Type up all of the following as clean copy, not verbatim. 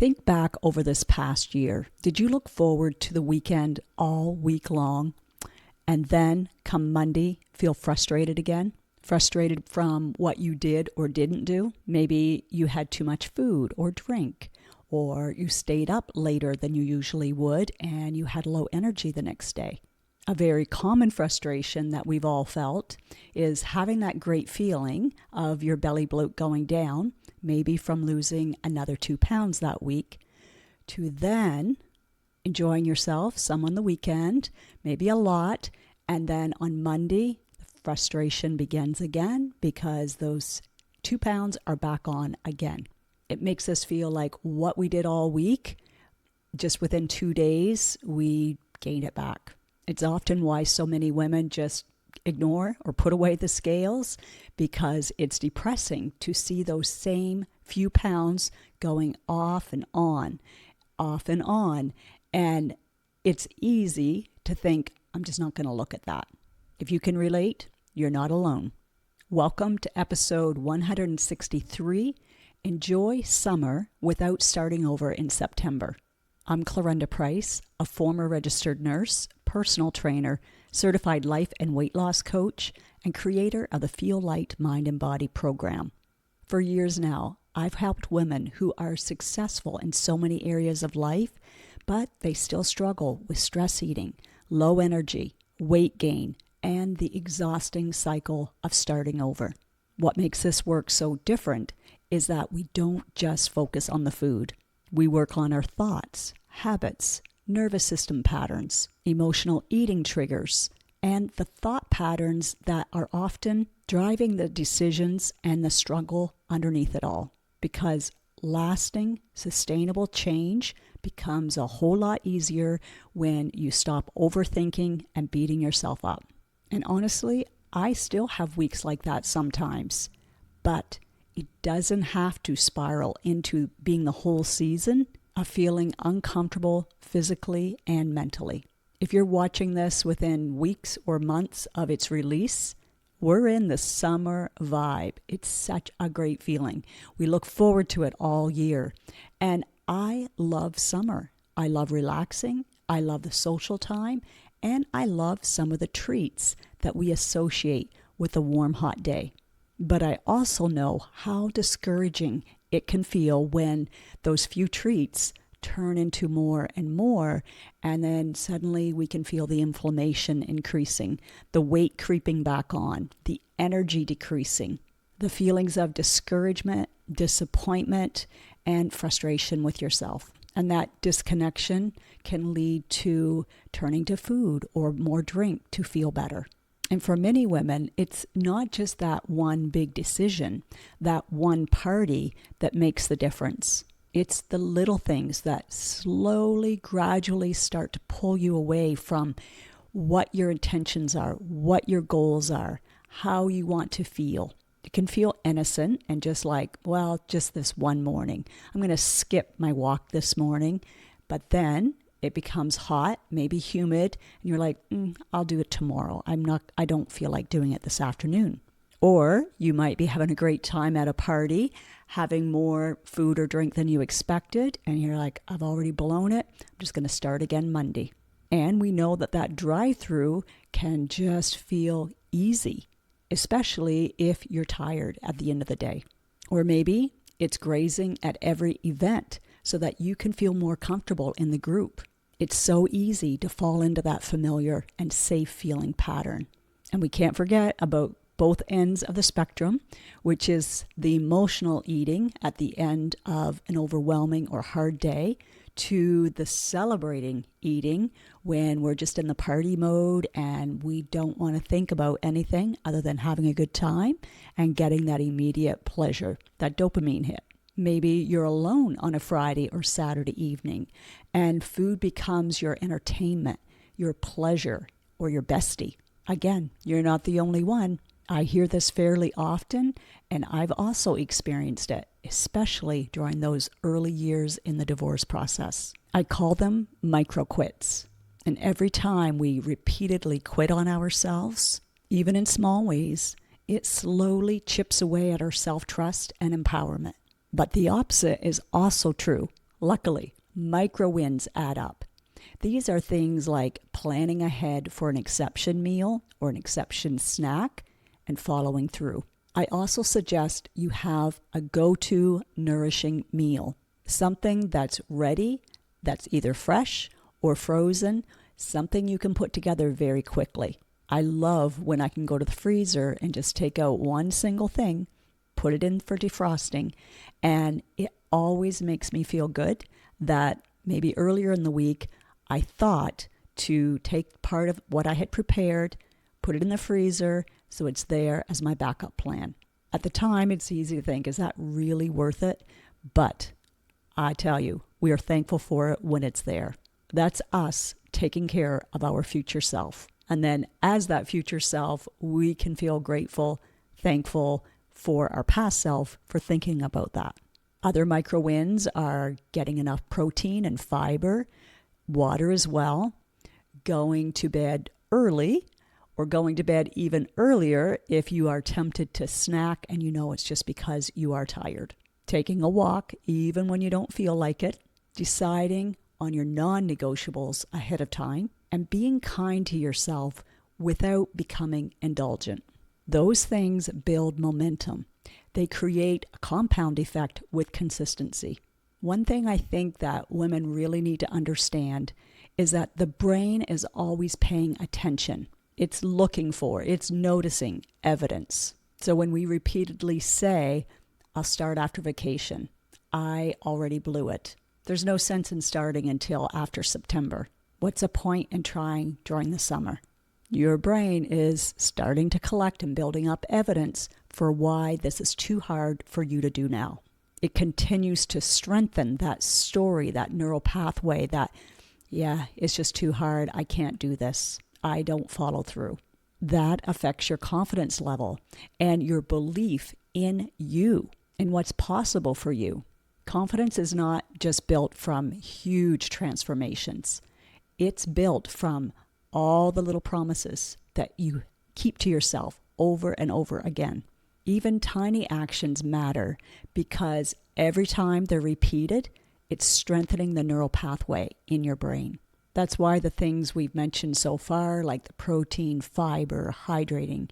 Think back over this past year. Did you look forward to the weekend all week long and then come Monday feel frustrated again? Frustrated from what you did or didn't do? Maybe you had too much food or drink, or you stayed up later than you usually would and you had low energy the next day. A very common frustration that we've all felt is having that great feeling of your belly bloat going down, maybe from losing another 2 pounds that week, to then enjoying yourself some on the weekend, maybe a lot, and then on Monday, the frustration begins again because those 2 pounds are back on again. It makes us feel like what we did all week, just within 2 days, we gained it back. It's often why so many women just ignore or put away the scales, because it's depressing to see those same few pounds going off and on. And it's easy to think, I'm just not going to look at that. If you can relate, you're not alone. Welcome to episode 163, Enjoy Summer Without Starting Over in September. I'm Clarenda Price, a former registered nurse, personal trainer, certified life and weight loss coach, and creator of the Feel Light Mind and Body program. For years now, I've helped women who are successful in so many areas of life, but they still struggle with stress eating, low energy, weight gain, and the exhausting cycle of starting over. What makes this work so different is that we don't just focus on the food. We work on our thoughts, habits, nervous system patterns, emotional eating triggers, and the thought patterns that are often driving the decisions and the struggle underneath it all. Because lasting, sustainable change becomes a whole lot easier when you stop overthinking and beating yourself up. And honestly, I still have weeks like that sometimes, but it doesn't have to spiral into being the whole season of feeling uncomfortable physically and mentally. If you're watching this within weeks or months of its release, we're in the summer vibe. It's such a great feeling. We look forward to it all year. And I love summer. I love relaxing. I love the social time. And I love some of the treats that we associate with a warm, hot day. But I also know how discouraging it can feel when those few treats turn into more and more, and then suddenly we can feel the inflammation increasing, the weight creeping back on, the energy decreasing, the feelings of discouragement, disappointment, and frustration with yourself. And that disconnection can lead to turning to food or more drink to feel better. And for many women, it's not just that one big decision, that one party that makes the difference. It's the little things that slowly, gradually start to pull you away from what your intentions are, what your goals are, how you want to feel. It can feel innocent and just like, well, just this one morning. I'm going to skip my walk this morning. But then it becomes hot, maybe humid, and you're like, I'll do it tomorrow. I don't feel like doing it this afternoon. Or you might be having a great time at a party, having more food or drink than you expected, and you're like, I've already blown it. I'm just going to start again Monday. And we know that drive-through can just feel easy, especially if you're tired at the end of the day. Or maybe it's grazing at every event so that you can feel more comfortable in the group. It's so easy to fall into that familiar and safe feeling pattern. And we can't forget about both ends of the spectrum, which is the emotional eating at the end of an overwhelming or hard day, to the celebrating eating when we're just in the party mode and we don't want to think about anything other than having a good time and getting that immediate pleasure, that dopamine hit. Maybe you're alone on a Friday or Saturday evening and food becomes your entertainment, your pleasure, or your bestie. Again, you're not the only one. I hear this fairly often, and I've also experienced it, especially during those early years in the divorce process. I call them micro quits. And every time we repeatedly quit on ourselves, even in small ways, it slowly chips away at our self-trust and empowerment. But the opposite is also true. Luckily, micro wins add up. These are things like planning ahead for an exception meal or an exception snack and following through. I also suggest you have a go-to nourishing meal, something that's ready, that's either fresh or frozen, something you can put together very quickly. I love when I can go to the freezer and just take out one single thing, put it in for defrosting, and it always makes me feel good that maybe earlier in the week I thought to take part of what I had prepared, put it in the freezer so it's there as my backup plan. At the time, it's easy to think, is that really worth it? But I tell you, we are thankful for it when it's there. That's us taking care of our future self. And then as that future self, we can feel grateful, thankful for our past self for thinking about that. Other micro wins are getting enough protein and fiber, water as well, going to bed early, or going to bed even earlier if you are tempted to snack and you know it's just because you are tired. Taking a walk even when you don't feel like it, deciding on your non-negotiables ahead of time, and being kind to yourself without becoming indulgent. Those things build momentum. They create a compound effect with consistency. One thing I think that women really need to understand is that the brain is always paying attention. It's looking for, it's noticing evidence. So when we repeatedly say, I'll start after vacation, I already blew it. There's no sense in starting until after September. What's a point in trying during the summer? Your brain is starting to collect and building up evidence for why this is too hard for you to do now. It continues to strengthen that story, that neural pathway that, yeah, it's just too hard. I can't do this. I don't follow through. That affects your confidence level and your belief in you and what's possible for you. Confidence is not just built from huge transformations. It's built from all the little promises that you keep to yourself over and over again. Even tiny actions matter because every time they're repeated, it's strengthening the neural pathway in your brain. That's why the things we've mentioned so far, like the protein, fiber, hydrating,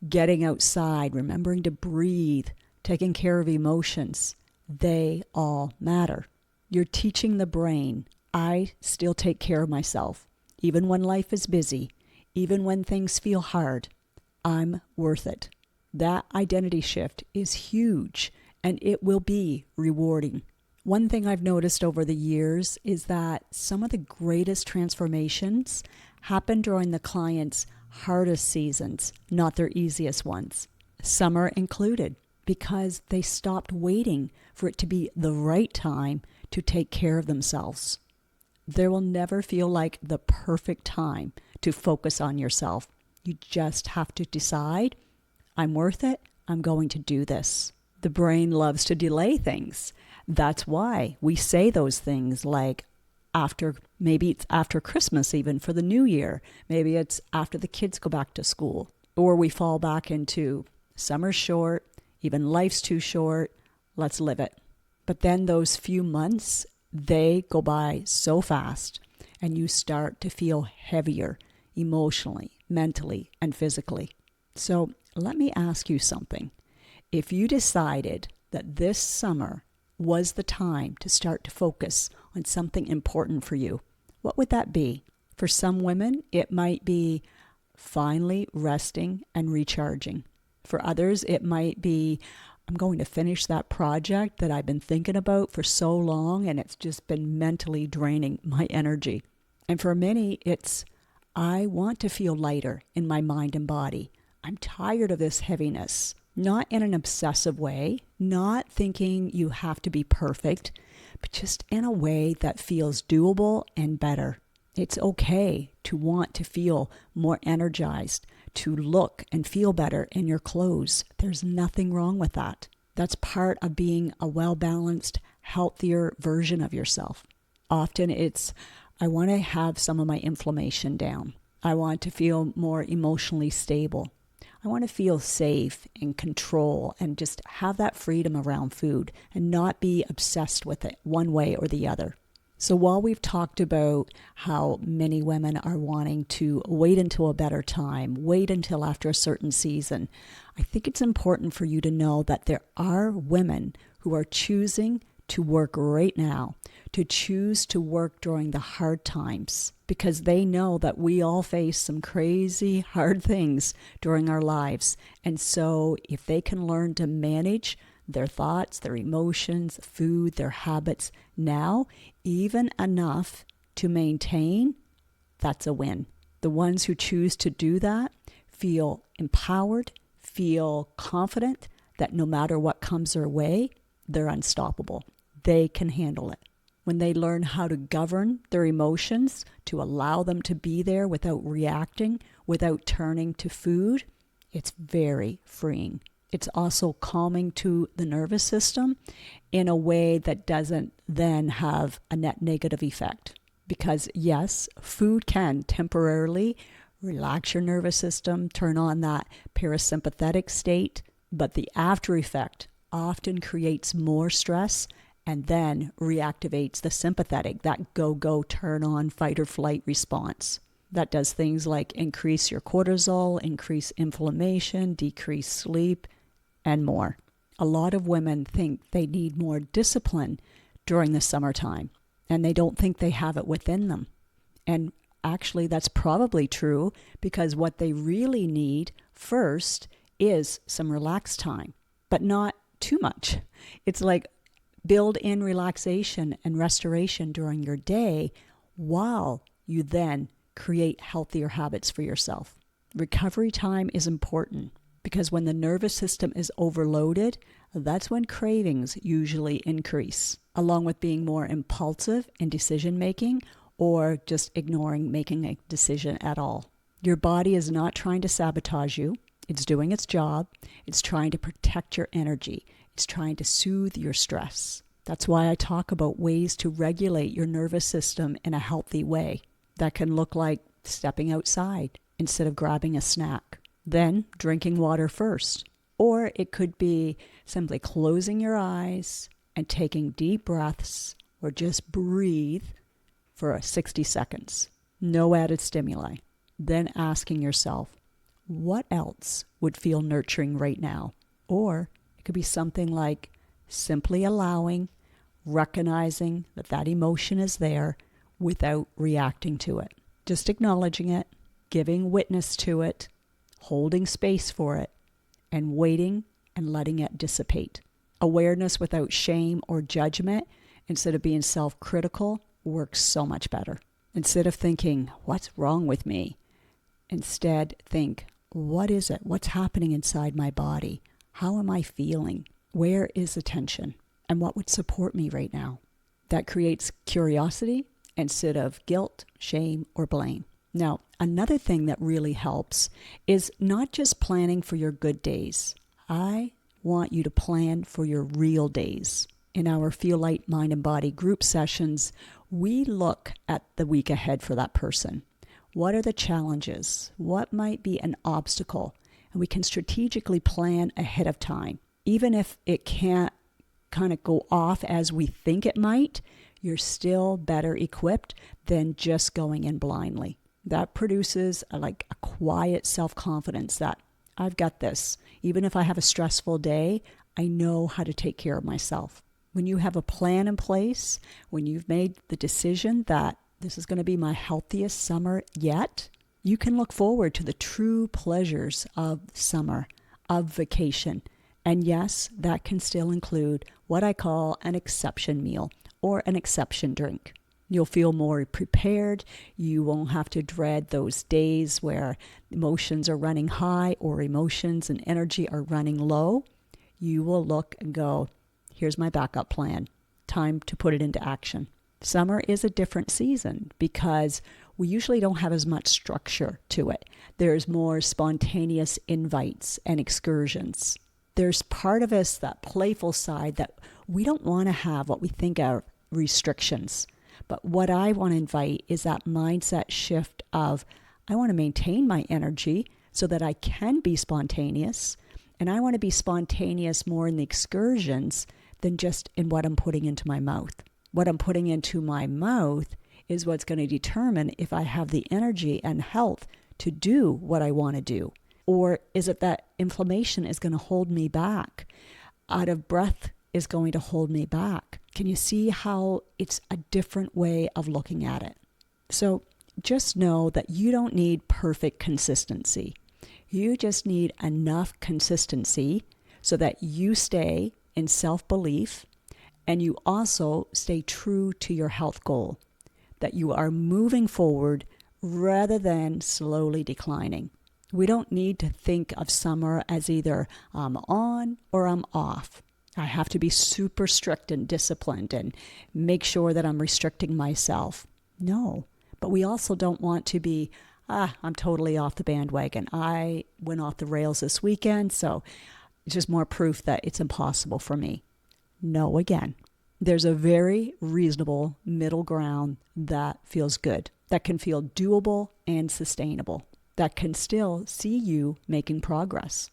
getting outside, remembering to breathe, taking care of emotions, they all matter. You're teaching the brain, I still take care of myself. Even when life is busy, even when things feel hard, I'm worth it. That identity shift is huge, and it will be rewarding. One thing I've noticed over the years is that some of the greatest transformations happen during the client's hardest seasons, not their easiest ones, summer included, because they stopped waiting for it to be the right time to take care of themselves. There will never feel like the perfect time to focus on yourself. You just have to decide, I'm worth it, I'm going to do this. The brain loves to delay things. That's why we say those things like maybe it's after Christmas even for the new year. Maybe it's after the kids go back to school. Or we fall back into summer's short, even life's too short, let's live it. But then those few months, they go by so fast and you start to feel heavier emotionally, mentally, and physically. So let me ask you something. If you decided that this summer was the time to start to focus on something important for you, what would that be? For some women, it might be finally resting and recharging. For others, it might be, I'm going to finish that project that I've been thinking about for so long and it's just been mentally draining my energy. And for many, it's, I want to feel lighter in my mind and body. I'm tired of this heaviness. Not in an obsessive way, not thinking you have to be perfect, but just in a way that feels doable and better. It's okay to want to feel more energized, to look and feel better in your clothes. There's nothing wrong with that. That's part of being a well-balanced, healthier version of yourself. Often it's, I want to have some of my inflammation down. I want to feel more emotionally stable. I want to feel safe and control and just have that freedom around food and not be obsessed with it one way or the other. So while we've talked about how many women are wanting to wait until a better time, wait until after a certain season, I think it's important for you to know that there are women who are choosing to work right now, to choose to work during the hard times, because they know that we all face some crazy hard things during our lives. And so if they can learn to manage their thoughts, their emotions, food, their habits now, even enough to maintain, that's a win. The ones who choose to do that feel empowered, feel confident that no matter what comes their way, they're unstoppable. They can handle it. When they learn how to govern their emotions, to allow them to be there without reacting, without turning to food, it's very freeing. It's also calming to the nervous system in a way that doesn't then have a net negative effect. Because yes, food can temporarily relax your nervous system, turn on that parasympathetic state, but the after effect often creates more stress and then reactivates the sympathetic, that go, turn on, fight or flight response. That does things like increase your cortisol, increase inflammation, decrease sleep, and more. A lot of women think they need more discipline during the summertime, and they don't think they have it within them. And actually, that's probably true, because what they really need first is some relaxed time, but not too much. It's like build in relaxation and restoration during your day while you then create healthier habits for yourself. Recovery time is important, because when the nervous system is overloaded, that's when cravings usually increase, along with being more impulsive in decision making or just ignoring making a decision at all. Your body is not trying to sabotage you. It's doing its job. It's trying to protect your energy. It's trying to soothe your stress. That's why I talk about ways to regulate your nervous system in a healthy way. That can look like stepping outside instead of grabbing a snack, then drinking water first. Or it could be simply closing your eyes and taking deep breaths, or just breathe for 60 seconds. No added stimuli. Then asking yourself, what else would feel nurturing right now? Or it could be something like simply allowing, recognizing that that emotion is there without reacting to it. Just acknowledging it, giving witness to it, holding space for it, and waiting and letting it dissipate. Awareness without shame or judgment, instead of being self-critical, works so much better. Instead of thinking, what's wrong with me? Instead, think, what is it? What's happening inside my body? How am I feeling? Where is the tension? And what would support me right now? That creates curiosity instead of guilt, shame, or blame. Now, another thing that really helps is not just planning for your good days. I want you to plan for your real days. In our Feel Light, Mind, and Body group sessions, we look at the week ahead for that person. What are the challenges? What might be an obstacle? And we can strategically plan ahead of time. Even if it can't kind of go off as we think it might, you're still better equipped than just going in blindly. That produces a quiet self-confidence that I've got this. Even if I have a stressful day, I know how to take care of myself. When you have a plan in place, when you've made the decision that this is going to be my healthiest summer yet, you can look forward to the true pleasures of summer, of vacation. And yes, that can still include what I call an exception meal or an exception drink. You'll feel more prepared. You won't have to dread those days where emotions are running high or emotions and energy are running low. You will look and go, here's my backup plan. Time to put it into action. Summer is a different season because we usually don't have as much structure to it. There's more spontaneous invites and excursions. There's part of us, that playful side, that we don't want to have what we think are restrictions. But what I want to invite is that mindset shift of, I want to maintain my energy so that I can be spontaneous. And I want to be spontaneous more in the excursions than just in what I'm putting into my mouth. What I'm putting into my mouth is what's going to determine if I have the energy and health to do what I want to do. Or is it that inflammation is going to hold me back? Out of breath is going to hold me back. Can you see how it's a different way of looking at it? So just know that you don't need perfect consistency. You just need enough consistency so that you stay in self-belief and you also stay true to your health goal, that you are moving forward rather than slowly declining. We don't need to think of summer as either I'm on or I'm off. I have to be super strict and disciplined and make sure that I'm restricting myself. No, but we also don't want to be, I'm totally off the bandwagon. I went off the rails this weekend, so it's just more proof that it's impossible for me. No, again, there's a very reasonable middle ground that feels good, that can feel doable and sustainable, that can still see you making progress.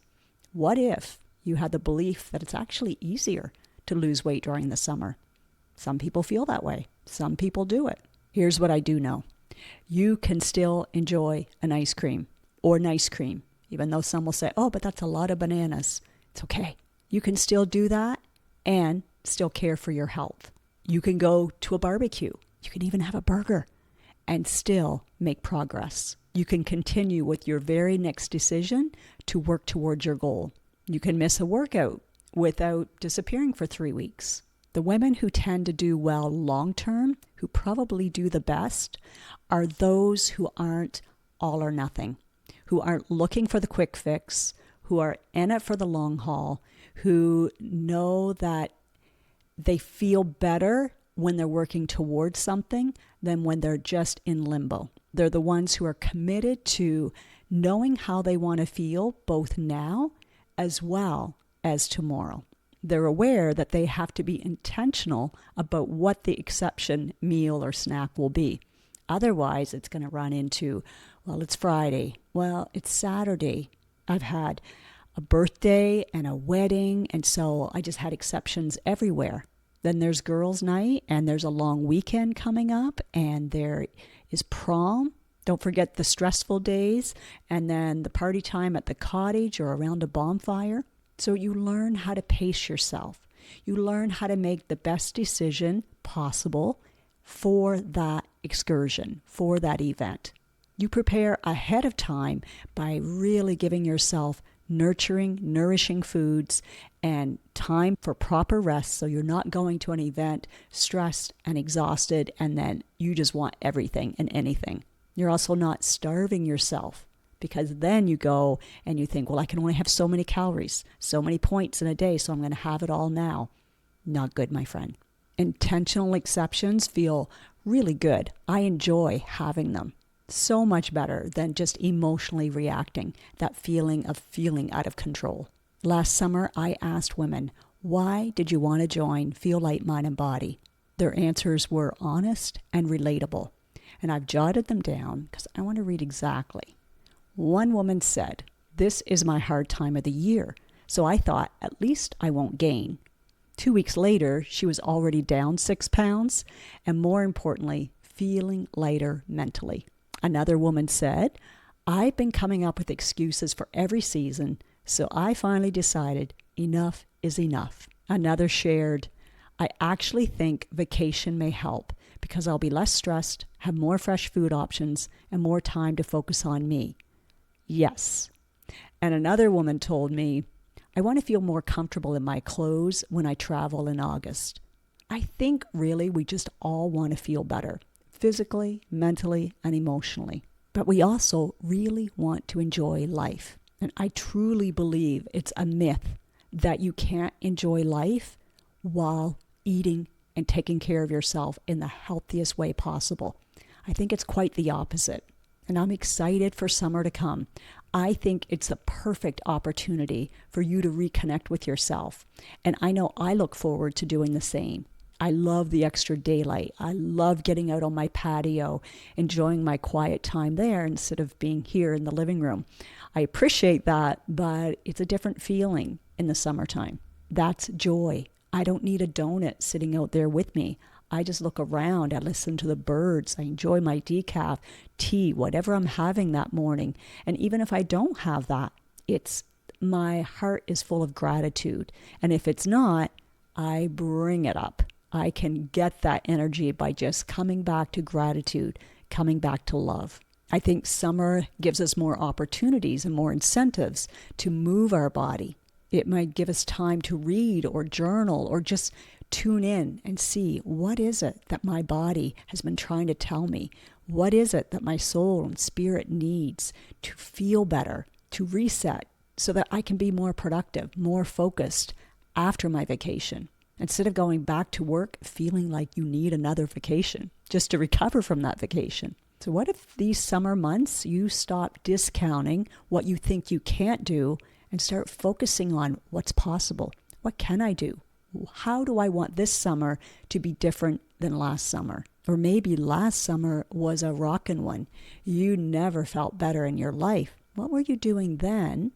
What if you had the belief that it's actually easier to lose weight during the summer? Some people feel that way. Some people do it. Here's what I do know. You can still enjoy an ice cream or an ice cream, even though some will say, oh, but that's a lot of bananas. It's okay. You can still do that and still care for your health. You can go to a barbecue. You can even have a burger and still make progress. You can continue with your very next decision to work towards your goal. You can miss a workout without disappearing for 3 weeks. The women who tend to do well long term, who probably do the best, are those who aren't all or nothing, who aren't looking for the quick fix, who are in it for the long haul, who know that they feel better when they're working towards something than when they're just in limbo. They're the ones who are committed to knowing how they want to feel both now as well as tomorrow. They're aware that they have to be intentional about what the exception meal or snack will be. Otherwise, it's going to run into, well, it's Friday. Well, it's Saturday. I've had a birthday and a wedding, and so I just had exceptions everywhere. Then there's girls' night, and there's a long weekend coming up, and there is prom. Don't forget the stressful days, and then the party time at the cottage or around a bonfire. So you learn how to pace yourself. You learn how to make the best decision possible for that excursion, for that event. You prepare ahead of time by really giving yourself nurturing, nourishing foods and time for proper rest, so you're not going to an event stressed and exhausted and then you just want everything and anything. You're also not starving yourself, because then you go and you think, well, I can only have so many calories, so many points in a day, so I'm going to have it all now. Not good, my friend. Intentional exceptions feel really good. I enjoy having them. So much better than just emotionally reacting, that feeling of feeling out of control. Last summer, I asked women, why did you want to join Feel Light, Mind, and Body? Their answers were honest and relatable. And I've jotted them down because I want to read exactly. One woman said, this is my hard time of the year, so I thought at least I won't gain. 2 weeks later, she was already down 6 pounds and, more importantly, feeling lighter mentally. Another woman said, I've been coming up with excuses for every season, so I finally decided enough is enough. Another shared, I actually think vacation may help because I'll be less stressed, have more fresh food options, and more time to focus on me. Yes. And another woman told me, I want to feel more comfortable in my clothes when I travel in August. I think really we just all want to feel better, physically, mentally, and emotionally. But we also really want to enjoy life. And I truly believe it's a myth that you can't enjoy life while eating and taking care of yourself in the healthiest way possible. I think it's quite the opposite. And I'm excited for summer to come. I think it's the perfect opportunity for you to reconnect with yourself. And I know I look forward to doing the same. I love the extra daylight. I love getting out on my patio, enjoying my quiet time there instead of being here in the living room. I appreciate that, but it's a different feeling in the summertime. That's joy. I don't need a donut sitting out there with me. I just look around, I listen to the birds, I enjoy my decaf, tea, whatever I'm having that morning. And even if I don't have that, my heart is full of gratitude. And if it's not, I bring it up. I can get that energy by just coming back to gratitude, coming back to love. I think summer gives us more opportunities and more incentives to move our body. It might give us time to read or journal or just tune in and see, what is it that my body has been trying to tell me? What is it that my soul and spirit needs to feel better, to reset, so that I can be more productive, more focused after my vacation, instead of going back to work feeling like you need another vacation just to recover from that vacation. So what if these summer months you stop discounting what you think you can't do and start focusing on what's possible? What can I do? How do I want this summer to be different than last summer? Or maybe last summer was a rockin' one. You never felt better in your life. What were you doing then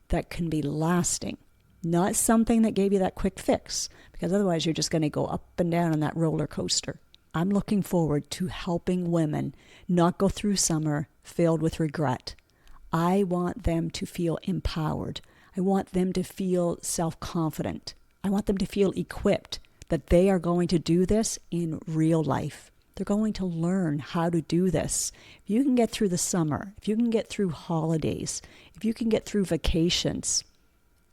that can be lasting? Not something that gave you that quick fix, because otherwise you're just going to go up and down on that roller coaster. I'm looking forward to helping women not go through summer filled with regret. I want them to feel empowered. I want them to feel self-confident. I want them to feel equipped that they are going to do this in real life. They're going to learn how to do this. If you can get through the summer, if you can get through holidays, if you can get through vacations,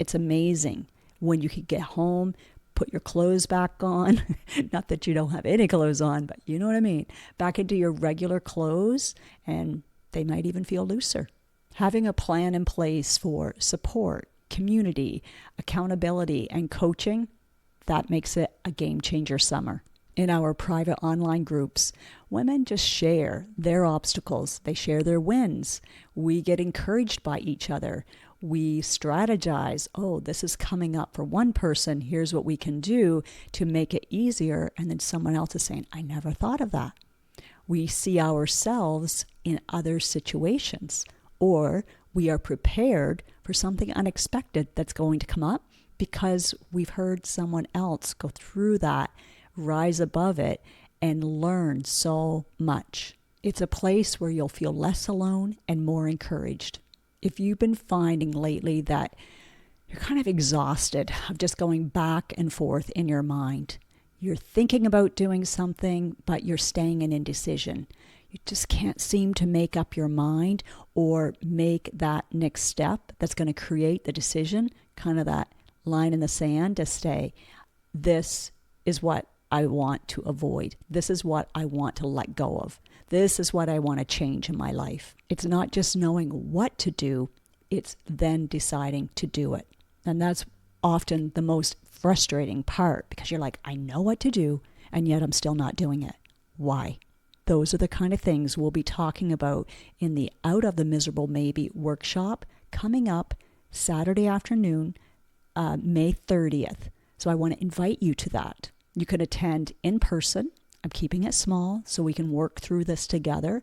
it's amazing when you can get home, put your clothes back on. Not that you don't have any clothes on, but you know what I mean. Back into your regular clothes, and they might even feel looser. Having a plan in place for support, community, accountability, and coaching, that makes it a game changer summer. In our private online groups, women just share their obstacles. They share their wins. We get encouraged by each other. We strategize. Oh, this is coming up for one person. Here's what we can do to make it easier. And then someone else is saying, I never thought of that. We see ourselves in other situations, or we are prepared for something unexpected that's going to come up because we've heard someone else go through that, rise above it, and learn so much. It's a place where you'll feel less alone and more encouraged. If you've been finding lately that you're kind of exhausted of just going back and forth in your mind, you're thinking about doing something, but you're staying in indecision. You just can't seem to make up your mind or make that next step that's going to create the decision, kind of that line in the sand to stay. This is what I want to avoid. This is what I want to let go of. This is what I want to change in my life. It's not just knowing what to do, it's then deciding to do it. And that's often the most frustrating part, because you're like, I know what to do, and yet I'm still not doing it. Why? Those are the kind of things we'll be talking about in the Out of the Miserable Maybe workshop coming up Saturday afternoon, May 30th. So I want to invite you to that. You can attend in person. I'm keeping it small so we can work through this together,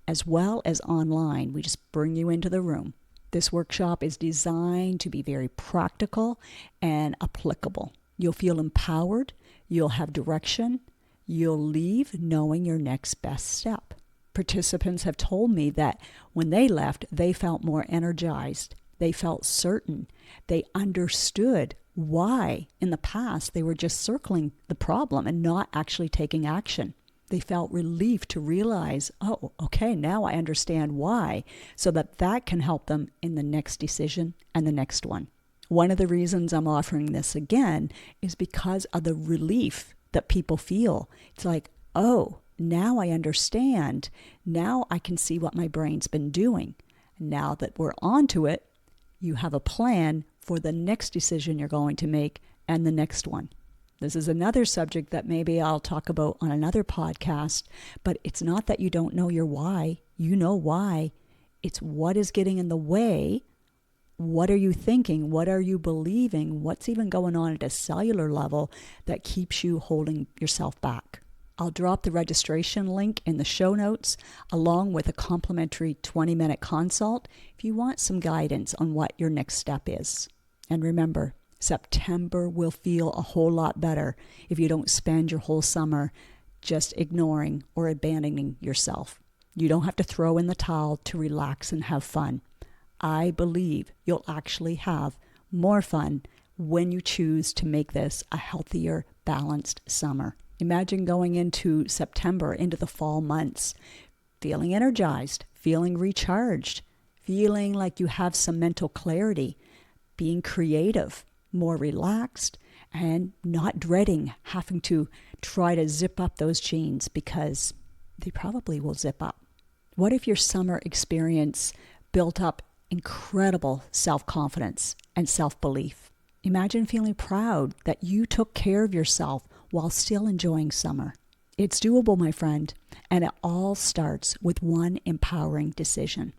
as well as online. We just bring you into the room. This workshop is designed to be very practical and applicable. You'll feel empowered. You'll have direction. You'll leave knowing your next best step. Participants have told me that when they left, they felt more energized. They felt certain. They understood why in the past they were just circling the problem and not actually taking action. They felt relief to realize, oh, okay, now I understand why, so that can help them in the next decision and the next one. One of the reasons I'm offering this again is because of the relief that people feel. It's like, oh, now I understand. Now I can see what my brain's been doing. Now that we're onto it, you have a plan for the next decision you're going to make and the next one. This is another subject that maybe I'll talk about on another podcast, but it's not that you don't know your why. You know why. It's what is getting in the way What are you thinking? What are you believing? What's even going on at a cellular level that keeps you holding yourself back? I'll drop the registration link in the show notes, along with a complimentary 20-minute consult if you want some guidance on what your next step is. And remember, September will feel a whole lot better if you don't spend your whole summer just ignoring or abandoning yourself. You don't have to throw in the towel to relax and have fun. I believe you'll actually have more fun when you choose to make this a healthier, balanced summer. Imagine going into September, into the fall months, feeling energized, feeling recharged, feeling like you have some mental clarity, being creative, more relaxed, and not dreading having to try to zip up those jeans because they probably will zip up. What if your summer experience built up incredible self-confidence and self-belief? Imagine feeling proud that you took care of yourself while still enjoying summer. It's doable, my friend, and it all starts with one empowering decision.